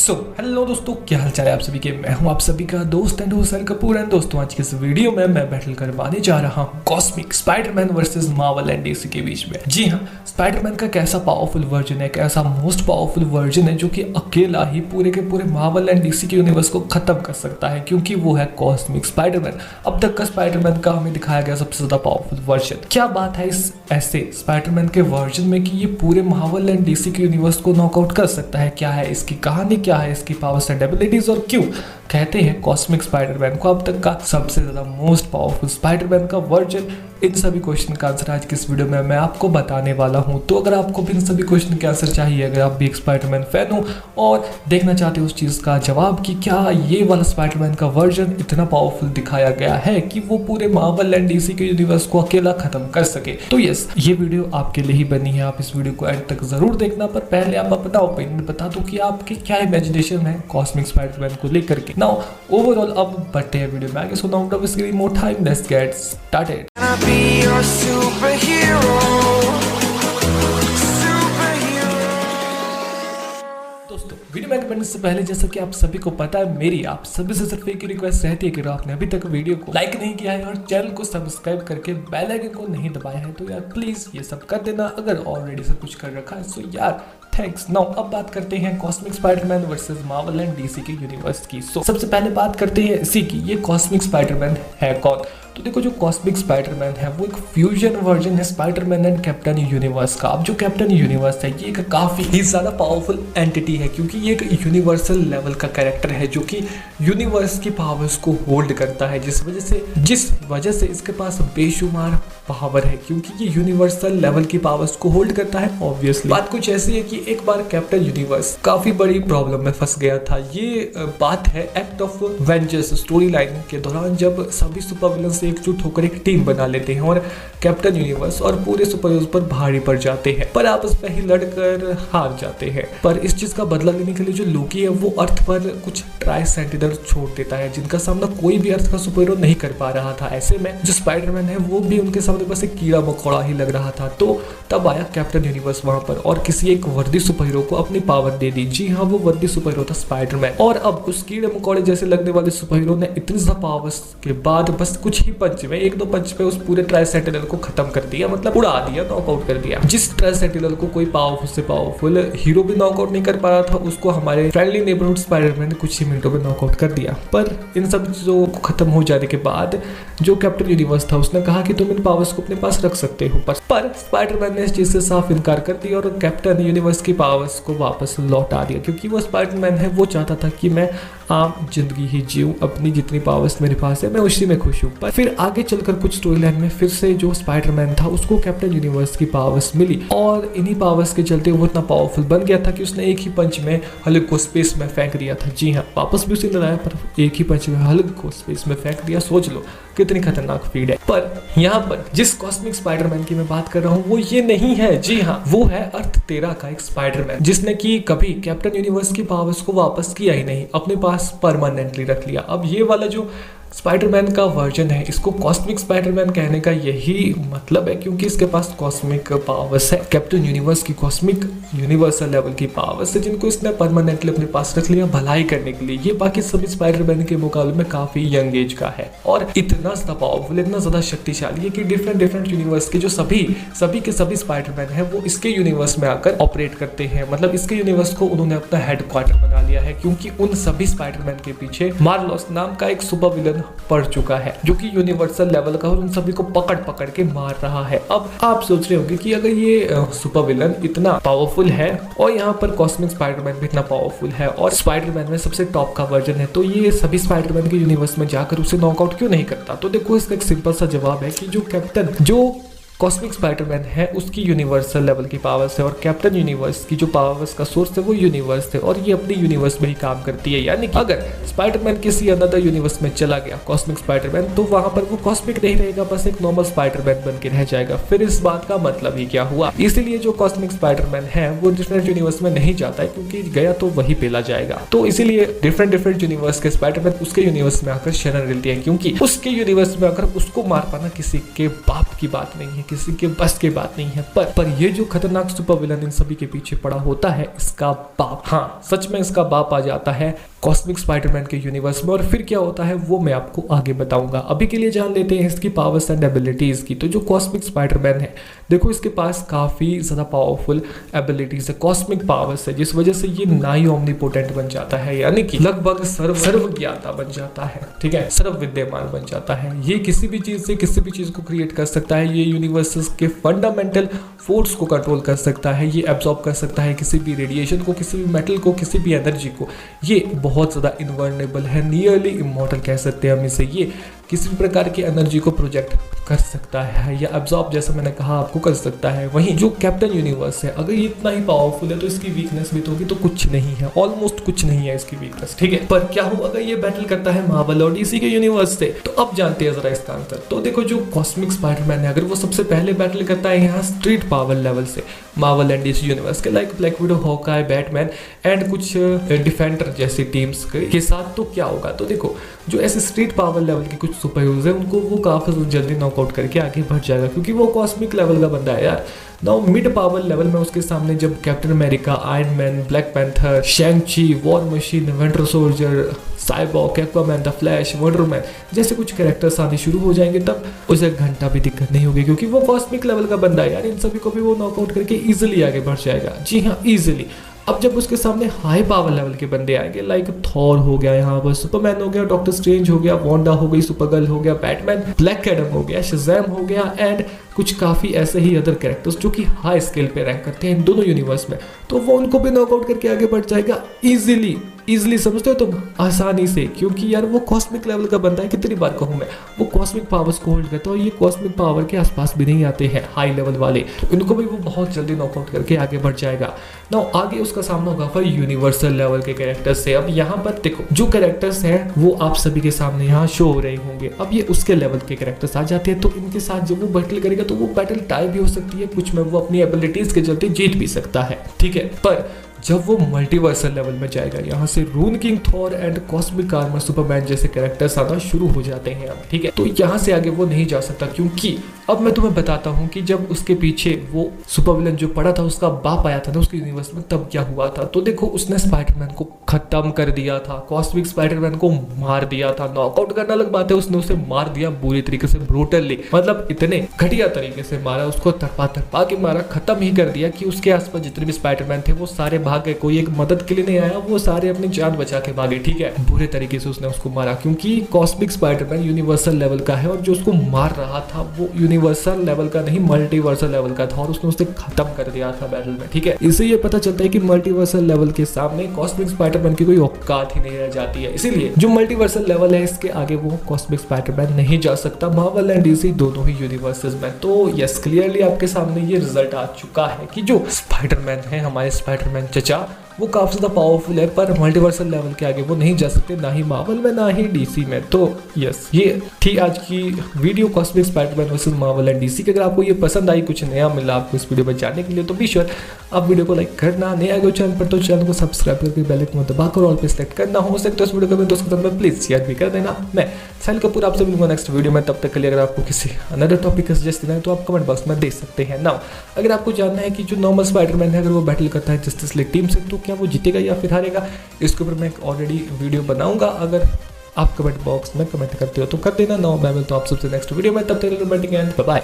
Hello दोस्तों, क्या हाल चाल है आप सभी के। मैं हूं आप सभी का दोस्त एंड होस्ट कपूर। एंड दोस्तों, आज के इस वीडियो में मैं बैटल करवाने जा रहा हूं cosmic Spiderman versus Marvel and DC के बीच में। जी हां, स्पाइडरमैन का कैसा पावरफुल वर्जन है, कैसा मोस्ट पावरफुल वर्जन है जो कि अकेला ही पूरे के पूरे मार्वल एंड डीसी के यूनिवर्स को खत्म कर सकता है, क्योंकि वो है कॉस्मिक स्पाइडरमैन। अब तक का स्पाइडरमैन का हमें दिखाया गया सबसे ज्यादा पावरफुल वर्जन। क्या बात है इस ऐसे स्पाइडरमैन के वर्जन में कि ये पूरे मार्वल एंड डीसी के यूनिवर्स को नॉकआउट कर सकता है। क्या है इसकी कहानी, क्या है इसकी पावर्स एंड एबिलिटीज, और क्यों कहते हैं कॉस्मिक स्पाइडरमैन को अब तक का सबसे ज्यादा मोस्ट पावरफुल स्पाइडरमैन का वर्जन। इन सभी क्वेश्चन का आंसर आज की इस वीडियो में मैं आपको बताने वाला हूं। तो अगर आपको भी इन सभी क्वेश्चन के आंसर चाहिए, अगर आप भी एक स्पाइडरमैन फैन हो और देखना चाहते हो उस चीज का जवाब कि क्या ये वाला स्पाइडरमैन का वर्जन इतना पावरफुल दिखाया गया है कि वो पूरे मार्वल एंड डीसी के यूनिवर्स को अकेला खत्म कर सके, तो यस, ये वीडियो आपके लिए ही बनी है। आप इस वीडियो को एंड तक जरूर देखना। पर पहले आप अपना ओपिनियन बता दो कि आपकी क्या इमेजिनेशन है कॉस्मिक स्पाइडरमैन को लेकर के। नाउ ओवरऑल अब बढ़ते हैं वीडियो में आगे। So now without more time, let's get started. दोस्तों, वीडियो में करने से पहले, जैसा कि आप सभी को पता है, मेरी आप सभी से सिर्फ एक रिक्वेस्ट रहती है कि आपने अभी तक वीडियो को लाइक नहीं किया है और चैनल को सब्सक्राइब करके बेल आइकन को नहीं दबाया है, तो यार प्लीज ये सब कर देना। अगर ऑलरेडी सब कुछ कर रखा है सो यार थैंक्स। नाउ अब बात करते हैं cosmic Spiderman versus Marvel and DC के यूनिवर्स की। सो सबसे पहले बात करते हैं इसी की, ये कॉस्मिक स्पाइडरमैन है कौन। तो देखो, जो कॉस्मिक स्पाइडरमैन है वो एक फ्यूजन वर्जन है स्पाइडरमैन एंड कैप्टन यूनिवर्स का। अब जो कैप्टन यूनिवर्स है ये एक काफी ही ज्यादा पावरफुल एंटिटी है, क्योंकि ये एक यूनिवर्सल लेवल का कैरेक्टर है जो कि यूनिवर्स की पावर्स को होल्ड करता है, जिस वजह से इसके पास बेशुमार पावर है, क्योंकि ये यूनिवर्सल लेवल की पावर्स को होल्ड करता है। ऑब्वियसली बात कुछ ऐसी है कि एक बार कैप्टन यूनिवर्स काफी बड़ी प्रॉब्लम में फंस गया था। ये बात है एक्ट ऑफ वेंजर्स स्टोरी लाइन के दौरान, जब सभी सुपर विलन्स एकजुट होकर एक टीम बना लेते हैं और कैप्टन यूनिवर्स और पूरे सुपर हीरोज पर भारी पड़ जाते हैं, पर आपस में ही लड़कर हार जाते हैं। पर इस चीज का बदला लेने के लिए जो लोकी है वो अर्थ पर कुछ ट्राई सेंटिनल छोड़ देता है, जिनका सामना कोई भी अर्थ का सुपर हीरो नहीं कर पा रहा था। ऐसे में जो स्पाइडरमैन है वो भी उनके सामने बस एक कीड़ा मकोड़ा ही लग रहा था। तो तब आया कैप्टन यूनिवर्स वहां पर और किसी एक वर्दी सुपर हीरो को अपनी पावर दे दी। जी हाँ, वो वर्दी सुपर हीरो था स्पाइडरमैन। और अब उस कीड़े मकोड़े जैसे लगने वाले सुपर हीरो ने इतनी ज्यादा पावर्स के बाद बस कुछ ही पंच में, एक दो पंच में उस पूरे ट्राई सेंटिनल को खत्म कर दिया, मतलब उड़ा दिया, नॉकआउट कर दिया। जिस ट्राई सेंटिनल को कोई पावरफुल से पावरफुल हीरो भी नॉकआउट नहीं कर पा रहा था, उसको हमारे फ्रेंडली नेबरहुड स्पाइडरमैन ने कुछ ही मिनटों में नॉकआउट कर दिया। पर इन सब चीजों को खत्म हो जाने के बाद जो कैप्टन यूनिवर्स था उसने कहा कि तुम इन पावर्स को अपने पास रख सकते हो, पर स्पाइडरमैन ने इस चीज से साफ इनकार कर दिया और कैप्टन यूनिवर्स की पावर्स को वापस लौटा दिया, क्योंकि वो स्पाइडरमैन है वो चाहता था कि मैं आम जिंदगी ही जीऊं, अपनी जितनी पावर्स मेरे पास है मैं उसी में खुश हूं। पर फिर आगे चलकर कुछ स्टोरी लाइन में फिर से जो स्पाइडरमैन था उसको कैप्टन यूनिवर्स की पावर्स मिली और इन्हीं पावर्स के चलते वो इतना पावरफुल बन गया था कि उसने एक ही पंच में हल्क को स्पेस में फेंक दिया था। जी हाँ, वापस भी उसी ने लाया, पर एक ही पंच में हल्क को स्पेस में फेंक दिया। सोच लो कितनी खतरनाक फीड है। पर यहाँ पर जिस कॉस्मिक स्पाइडरमैन की मैं बात कर रहा हूँ वो ये नहीं है। जी हाँ, वो है अर्थ 13 का एक स्पाइडरमैन, जिसने कि कभी कैप्टन यूनिवर्स की पावर्स को वापस किया ही नहीं, अपने पास परमानेंटली रख लिया। अब ये वाला जो स्पाइडरमैन का वर्जन है, इसको कॉस्मिक स्पाइडरमैन कहने का यही मतलब है, क्योंकि इसके पास कॉस्मिक पावर्स है, कैप्टन यूनिवर्स की कॉस्मिक यूनिवर्सल लेवल की पावर्स है, जिनको इसने परमानेंटली अपने पास रख लिया भलाई करने के लिए। ये बाकी सभी स्पाइडरमैन के मुकाबले में काफी यंग एज का है और इतना ज्यादा पावरफुल, इतना ज्यादा शक्तिशाली है कि डिफरेंट यूनिवर्स के जो सभी के सभी स्पाइडरमैन है वो इसके यूनिवर्स में आकर ऑपरेट करते हैं। मतलब इसके यूनिवर्स को उन्होंने अपना हेडक्वार्टर बना लिया है, क्योंकि उन सभी स्पाइडरमैन के पीछे मार्लोस नाम का एक सुपर विलन पड़ चुका है, जो कि यूनिवर्सल लेवल का और उन सभी को पकड़ के मार रहा है। अब आप सोच रहे होंगे कि अगर ये सुपर विलन इतना पावरफुल है और यहाँ पर कॉस्मिक स्पाइडरमैन भी इतना पावरफुल है और स्पाइडरमैन में सबसे टॉप का वर्जन है, तो ये सभी स्पाइडरमैन के यूनिवर्स में जाकर उसे नॉकआउट क्यों नहीं करता। तो देखो, इसका एक सिंपल सा जवाब है कि जो कॉस्मिक स्पाइडरमैन है उसकी यूनिवर्सल लेवल की पावर्स है और कैप्टन यूनिवर्स की जो पावर्स का सोर्स है वो यूनिवर्स है और ये अपनी यूनिवर्स में ही काम करती है। यानी कि अगर स्पाइडरमैन किसी अनदर यूनिवर्स में चला गया कॉस्मिक स्पाइडरमैन, तो वहां पर वो कॉस्मिक नहीं रहेगा, बस एक नॉर्मल स्पाइडरमैन बन के रह जाएगा। फिर इस बात का मतलब ही क्या हुआ। इसीलिए जो कॉस्मिक स्पाइडरमैन है वो डिफरेंट यूनिवर्स में नहीं जाता है, क्योंकि गया तो वही पेला जाएगा। तो इसीलिए डिफरेंट यूनिवर्स के स्पाइडरमैन उसके यूनिवर्स में आकर शरण लेते हैं, क्योंकि उसके यूनिवर्स में आकर उसको मार पाना किसी के बाप की बात नहीं है, किसी के बस की बात नहीं है। पर ये जो खतरनाक सुपर विलन इन सभी के पीछे पड़ा होता है, इसका बाप, हाँ सच में इसका बाप आ जाता है कॉस्मिक स्पाइडरमैन के यूनिवर्स में। और फिर क्या होता है वो मैं आपको आगे बताऊंगा। अभी के लिए जान लेते हैं इसकी पावर्स एंड एबिलिटीज की। तो जो कॉस्मिक स्पाइडरमैन है, देखो इसके पास काफी ज्यादा पावरफुल एबिलिटीज है, कॉस्मिक पावर्स है, जिस वजह से ये नाई ओमनीपोटेंट बन जाता है, यानी कि लगभग सर्वज्ञाता बन जाता है, ठीक है, सर्व विद्यमान बन जाता है। ये किसी भी चीज से किसी भी चीज को क्रिएट कर सकता है। ये यूनिवर्सेस के फंडामेंटल फोर्स को कंट्रोल कर सकता है। ये एब्जॉर्ब कर सकता है किसी भी रेडिएशन को, किसी भी मेटल को, किसी भी एनर्जी को। ये बहुत ज़्यादा इनवर्नेबल है, नियरली इमॉर्टल कह सकते हैं हम इसे। ये किसी भी प्रकार की एनर्जी को प्रोजेक्ट कर सकता है या एब्जॉर्ब, जैसा मैंने कहा, आपको कर सकता है। वहीं जो कैप्टन यूनिवर्स है, अगर ये इतना ही पावरफुल है तो इसकी वीकनेस भी तो होगी, तो कुछ नहीं है, ऑलमोस्ट कुछ नहीं है इसकी वीकनेस, ठीक है। पर क्या हो अगर ये बैटल करता है मार्वल और डीसी के यूनिवर्स से, तो अब जानते हैं जरा इसका आंसर। तो देखो जो कॉस्मिक स्पाइडरमैन है, अगर वो सबसे पहले बैटल करता है यहाँ स्ट्रीट पावर लेवल से मार्वल एंड डीसी यूनिवर्स के, like black window, Hawkeye, Batman and कुछ डिफेंडर जैसी टीम्स के साथ, तो क्या होगा। तो देखो जो ऐसे स्ट्रीट पावर लेवल के कुछ सुपर हीरोज है, उनको वो काफी जल्दी नॉकआउट करके आगे बढ़ जाएगा, क्योंकि वो कॉस्मिक लेवल का बंदा है यार। नाउ मिड पावर लेवल में उसके सामने जब captain America, iron man, black panther, शैंग-ची, war machine, winter soldier, cyborg, Aquaman, the flash, wonder man जैसे कुछ कैरेक्टर्स आने शुरू हो जाएंगे, तब उसे घंटा भी दिक्कत नहीं होगी, क्योंकि वो कॉस्मिक लेवल का बंदा है यार। इन सभी को भी वो नॉकआउट करके इजिली आगे बढ़ जाएगा। जी हाँ, इजिली। अब जब उसके सामने हाई पावर लेवल के बंदे आएंगे, लाइक थॉर हो गया, यहाँ पर सुपरमैन हो गया, डॉक्टर स्ट्रेंज हो गया, वांडा हो गई, सुपरगर्ल हो गया, बैटमैन, ब्लैक एडम हो गया, शज़ैम हो गया एंड कुछ काफी ऐसे ही अदर कैरेक्टर्स जो कि हाई स्केल पे रैंक करते हैं इन दोनों यूनिवर्स में, तो वो उनको भी नॉकआउट करके आगे बढ़ जाएगा इजिली समझते हो तुम, आसानी से, क्योंकि यार वो कॉस्मिक लेवल का बंदा है। कितनी बार कहूँ मैं, वो कॉस्मिक पावर्स को होल्ड करता है और ये कॉस्मिक पावर के आसपास भी नहीं आते हैं हाई लेवल वाले, तो इनको भी वो बहुत जल्दी नॉकआउट करके आगे बढ़ जाएगा। नाउ आगे उसका सामना होगा फिर यूनिवर्सल लेवल के कैरेक्टर्स से। अब यहाँ पर देखो जो कैरेक्टर्स हैं वो आप सभी के सामने यहाँ शो हो रहे होंगे। अब ये उसके लेवल के कैरेक्टर्स आ जाते हैं, तो इनके साथ जब वो बैटल करेगा तो वो बैटल टाई भी हो सकती है, कुछ में वो अपनी एबिलिटीज के चलते जीत भी सकता है, ठीक है। पर जब वो मल्टीवर्सल लेवल में जाएगा, यहाँ से rune king, Thor and cosmic armour, Superman जैसे कैरेक्टर्स आना शुरू हो जाते हैं अब, ठीक है। तो यहाँ से आगे वो नहीं जा सकता, क्योंकि अब मैं तुम्हें बताता हूँ कि जब उसके पीछे वो सुपर विलन जो पड़ा था, उसका बाप आया था ना उसके यूनिवर्स में, तब क्या हुआ था। तो देखो उसने स्पाइडरमैन को खत्म कर दिया था, कॉस्मिक स्पाइडरमैन को मार दिया था। नॉकआउट करना अलग बात है, उसने उसे मार दिया बुरी तरीके से, ब्रूटली, मतलब इतने घटिया तरीके से मारा, उसको तड़पा के मारा, खत्म ही कर दिया कि उसके आसपास जितने भी स्पाइडरमैन थे वो सारे भाग गए, कोई एक मदद के लिए नहीं आया, वो सारे अपनी जान बचा के भागे, ठीक है। बुरे तरीके से उसने उसको मारा, क्योंकि कॉस्मिक स्पाइडरमैन यूनिवर्सल लेवल का है और जो उसको मार रहा था वो यूनिवर्सल लेवल का नहीं, मल्टीवर्सल लेवल का था, और उसने उसे खत्म कर दिया था बैटल में, ठीक है। इससे ये पता चलता है कि मल्टीवर्सल लेवल के सामने कॉस्मिक स्पाइडरमैन की कोई औकात ही नहीं रह जाती है। इसीलिए जो मल्टीवर्सल लेवल है, इसके आगे वो कॉस्मिक स्पाइडरमैन नहीं जा सकता मार्वल एंड डीसी दोनों ही यूनिवर्सेस में। तो यस, क्लियरली आपके सामने ये रिजल्ट आ चुका है कि जो स्पाइडरमैन है, हमारे स्पाइडरमैन चचा, वो काफी ज्यादा पावरफुल है, पर मल्टीवर्सल लेवल के आगे वो नहीं जा सकते, ना ही मार्वल में ना ही डीसी में। तो यस, ये थी आज की video cosmic Spiderman versus Marvel and DC. अगर आपको ये पसंद आई, कुछ नया मिला आपको इस वीडियो में जानने के लिए, तो बी श्योर आप वीडियो को लाइक करना, नए आगे चैनल पर तो चैनल को सब्सक्राइब करके बेल आइकन दबाकर ऑल पे सेलेक्ट करना। हो सकता है इस वीडियो को अपने दोस्तों के साथ में प्लीज शेयर भी कर देना। मैं साहिल कपूर आपसे मिलूंगा नेक्स्ट वीडियो में, तब तक के लिए अगर आपको किसी अनदर टॉपिक का सजेस्ट देना है तो आप कमेंट बॉक्स में दे सकते हैं। नाउ अगर आपको जानना है कि जो नॉर्मल स्पाइडरमैन है, अगर वो बैटल करता है जस्टिस लीग टीम से, तो क्या वो जीतेगा या फिर हारेगा, इसके ऊपर मैं एक ऑलरेडी वीडियो बनाऊंगा। अगर आप कमेंट बॉक्स में कमेंट करते हो तो कर देना। नाउ मैं मिलता हूं आप सबसे नेक्स्ट वीडियो में, तब तक बाय बाय।